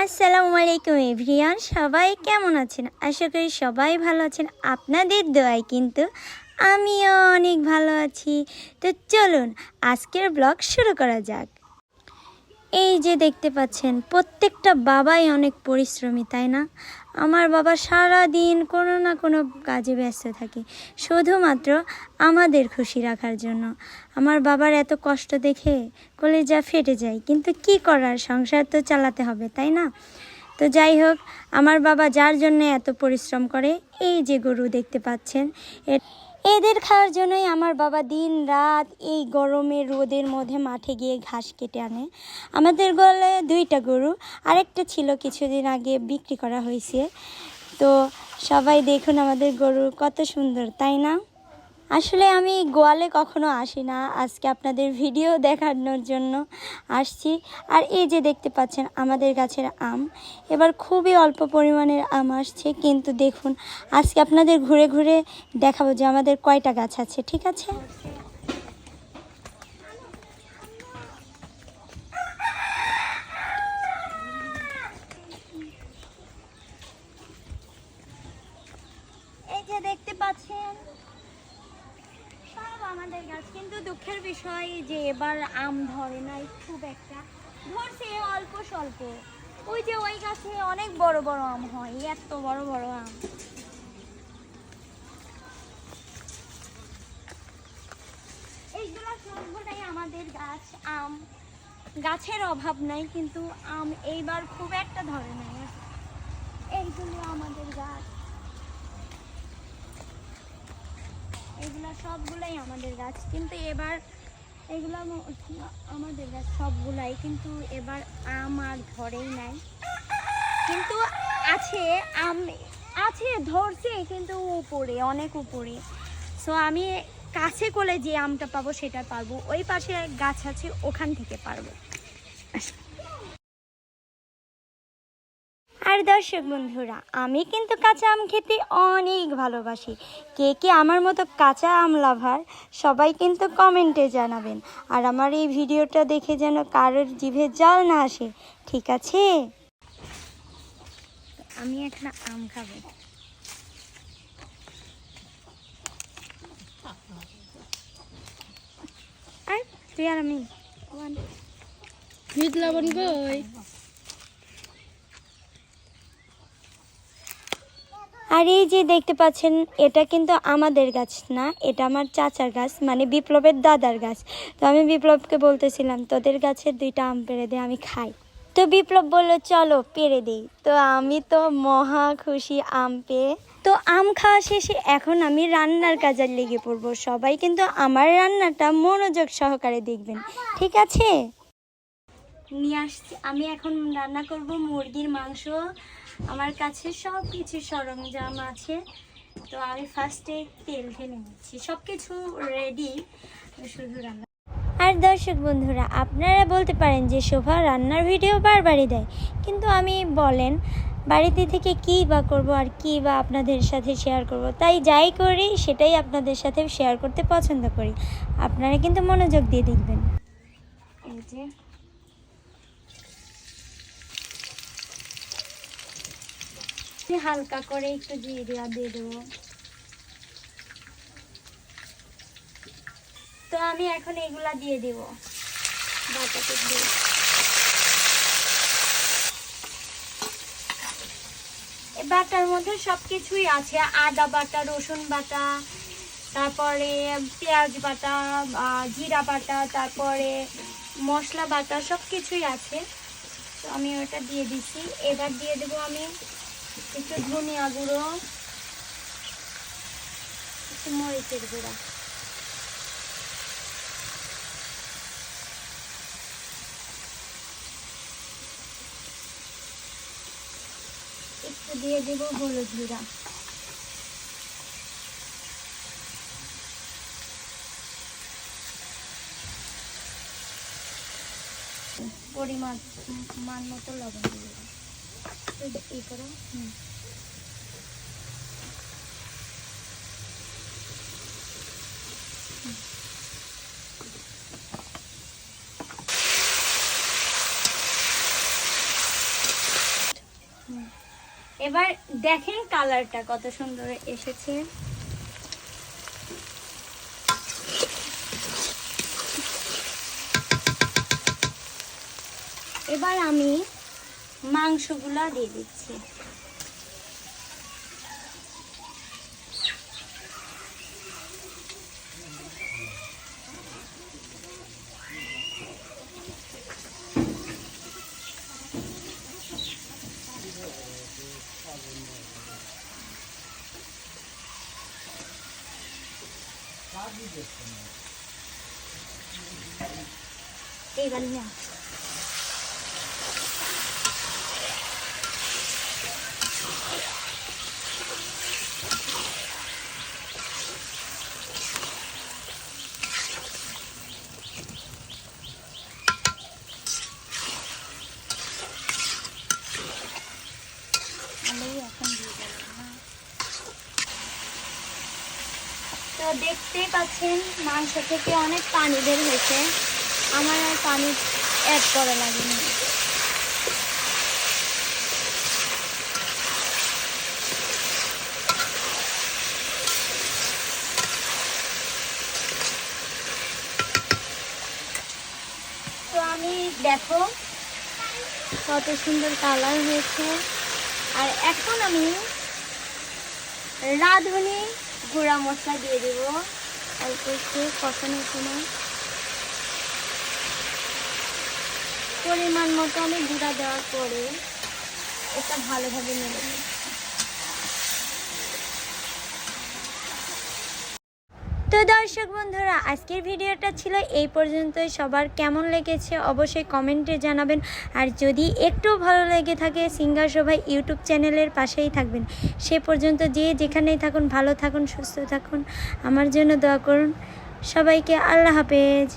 আসসালামু আলাইকুম এভরিওয়ান, সবাই কেমন আছেন? আশা করি সবাই ভালো আছেন। আপনাদের দোয়ায় কিন্তু আমিও অনেক ভালো আছি। তো চলুন আজকের ব্লগ শুরু করা যাক। এই যে দেখতে পাচ্ছেন, প্রত্যেকটা বাবাই অনেক পরিশ্রমী, তাই না? আমার বাবা সারা দিন কোনো না কোনো কাজে ব্যস্ত থাকে, শুধুমাত্র আমাদের খুশি রাখার জন্য। আমার বাবার এত কষ্ট দেখে কলিজা ফেটে যায়, কিন্তু কি করার, সংসার তো চালাতে হবে, তাই না? তো যাই হোক, আমার বাবা যার জন্য এত পরিশ্রম করে, এই যে গরু দেখতে পাচ্ছেন, এদের খাওয়ার জন্যই আমার বাবা দিন রাত এই গরমে রোদের মধ্যে মাঠে গিয়ে ঘাস কেটে আনে। আমাদের গোয়ালে 2টা গরু, আরেকটা ছিল কিছুদিন আগে বিক্রি করা হয়েছে। তো সবাই দেখুন আমাদের গরু কত সুন্দর, তাই না? আসলে আমি গোয়ালে কখনো আসি না, আজকে আপনাদের ভিডিও দেখানোর জন্য আসছি। আর এই যে দেখতে পাচ্ছেন আমাদের গাছের আম, এবার খুবই অল্প পরিমাণের আম আসছে, কিন্তু দেখুন আজকে আপনাদের ঘুরে ঘুরে দেখাবো যে আমাদের কয়টা গাছ আছে, ঠিক আছে? এই যে দেখতে পাচ্ছেন সব আমাদের গাছ, কিন্তু দুঃখের বিষয় যে এবার আম ধরে নাই খুব একটা, ধরছে অল্প স্বল্প। ওই যে ওই গাছে অনেক বড় বড় আম হয়, এত বড় বড় আম। এইগুলো সবগুলোই আমাদের গাছ আম, গাছের অভাব নাই, কিন্তু আম এইবার খুব একটা ধরে নাই। এইগুলো আমাদের গাছ, এগুলা সবগুলাই আমাদের গাছ, কিন্তু এবার এগুলো আমাদের গাছ সবগুলাই, কিন্তু এবার আম আর ধরেই নাই। কিন্তু আছে আম, আছে ধরছে, কিন্তু উপরে, অনেক উপরে। সো আমি কাছে কোলে যে আমটা পাবো সেটা পারবো, ওই পাশে গাছ আছে ওখান থেকে পারবো। আর দর্শক বন্ধুরা, আমি কিন্তু কাঁচা আম খেতে অনেক ভালোবাসি। কে কে আমার মতো কাঁচা আম লাভার, সবাই কিন্তু কমেন্টে জানাবেন। আর আমার এই ভিডিওটা দেখে যেন কারোর জিভে জল না আসে, ঠিক আছে? আমি এখন আম খাবো। আর তুই আর আমি আর এই যে দেখতে পাচ্ছেন, এটা কিন্তু আমাদের গাছ না, এটা আমার চাচার গাছ, মানে বিপ্লবের দাদার গাছ। তো আমি বিপ্লবকে বলতেছিলাম তোদের গাছের 2টা আম পেড়ে দে, আমি খাই। তো বিপ্লব বলল চলো পেড়ে দিই। তো আমি তো মহা খুশি আম পেয়ে। তো আম খাওয়া শেষে এখন আমি রান্নার কাজে লেগে পড়বো। সবাই কিন্তু আমার রান্নাটা মনোযোগ সহকারে দেখবেন, ঠিক আছে? নিয়ে আসছি, আমি এখন রান্না করব মুরগির মাংস। আমার কাছে সব কিছু সরঞ্জাম আছে। তো আমি ফার্স্টে তেল ঢেলে নিচ্ছি, সব কিছু রেডি, শুধু রান্না। আর দর্শক বন্ধুরা, আপনারা বলতে পারেন যে শোভা রান্নার ভিডিও বারবারই দেয়, কিন্তু আমি বলেন বাড়িতে থেকে কী বা করবো আর কী বা আপনাদের সাথে শেয়ার করব, তাই যাই করি সেটাই আপনাদের সাথে শেয়ার করতে পছন্দ করি। আপনারা কিন্তু মনোযোগ দিয়ে দেখবেন। এই যে হালকা করে একটু জিরা দিয়ে দেবো। তো আমি এখন এগুলা দিয়ে দেবো বাটাতে দিয়ে। বাটার মধ্যে সবকিছুই আছে, আদা বাটা, রসুন বাটা, তারপরে পেঁয়াজ বাটা, জিরা বাটা, তারপরে মশলা বাটা, সবকিছুই আছে। তো আমি ওটা দিয়ে দিচ্ছি। এবার দিয়ে দেবো আমি একটু ধনিয়া গুঁড়ো, একটু মরিচের গুঁড়া, একটু দিয়ে দেবো হলুদ গুঁড়া। পরিমাণ মতো লবণ দিয়ে দেবো। এই করো। এবার দেখেন কালারটা কত সুন্দর এসেছে। এবার আমি মাংসগুলা দিয়ে দিচ্ছি। এইবার না তো দেখতেই পাচ্ছেন মাংস থেকে অনেক পানি বের হয়েছে, আমার আর পানি অ্যাড করা লাগেনি। তো আমি দেখো কত সুন্দর কালার হয়েছে। আর এখন আমি রাঁধুনি গুঁড়া মশলা দিয়ে দেব অল্প একটু কষানোর সময়। পরিমাণ মতো আমি গুঁড়া দেওয়ার পরে এটা ভালোভাবে নেড়ে নেব। তো দর্শক বন্ধুরা, আজকের ভিডিওটা ছিল এই পর্যন্তই। সবার কেমন লেগেছে অবশ্যই কমেন্টে জানাবেন। আর যদি একটু ভালো লেগে থাকে সিঙ্গার শোভাই ইউটিউব চ্যানেলের পাশেই থাকবেন। সে পর্যন্ত যে যেখানেই থাকুন ভালো থাকুন, সুস্থ থাকুন, আমার জন্য দোয়া করুন। সবাইকে আল্লাহ হাফেজ।